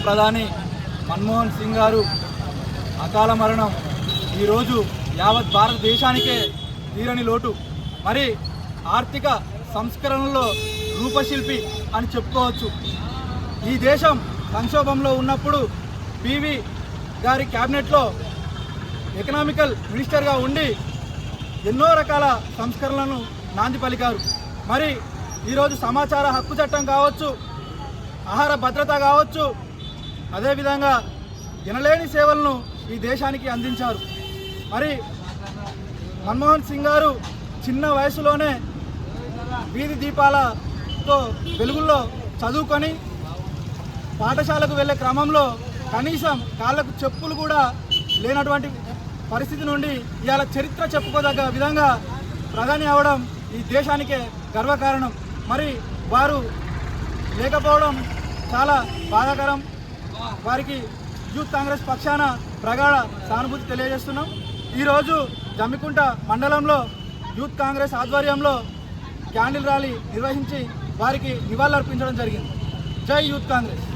ప్రధాని మన్మోహన్ సింగ్ గారు అకాల మరణం ఈరోజు యావత్ భారతదేశానికే తీరని లోటు. మరి ఆర్థిక సంస్కరణలో రూపశిల్పి అని చెప్పుకోవచ్చు. ఈ దేశం సంక్షోభంలో ఉన్నప్పుడు పివి గారి క్యాబినెట్లో ఎకనామికల్ మినిస్టర్గా ఉండి ఎన్నో రకాల సంస్కరణలను నాంది పలికారు. మరి ఈరోజు సమాచార హక్కు చట్టం కావచ్చు, ఆహార భద్రత కావచ్చు, అదేవిధంగా ఎనలేని సేవలను ఈ దేశానికి అందించారు. మరి మన్మోహన్ సింగ్ గారు చిన్న వయసులోనే వీధి దీపాలతో వెలుగుల్లో చదువుకొని పాఠశాలకు వెళ్ళే క్రమంలో కనీసం కాళ్ళకు చెప్పులు కూడా లేనటువంటి పరిస్థితి నుండి ఇవాళ చరిత్ర చెప్పుకోదగ్గ విధంగా ప్రధాని అవడం ఈ దేశానికే గర్వకారణం. మరి వారు లేకపోవడం చాలా బాధాకరం. వారికి యూత్ కాంగ్రెస్ పక్షాన ప్రగాఢ సానుభూతి తెలియజేస్తున్నాం. ఈరోజు జమ్మికుంట మండలంలో యూత్ కాంగ్రెస్ ఆధ్వర్యంలో క్యాండిల్ ర్యాలీ నిర్వహించి వారికి నివాళులర్పించడం జరిగింది. జై యూత్ కాంగ్రెస్.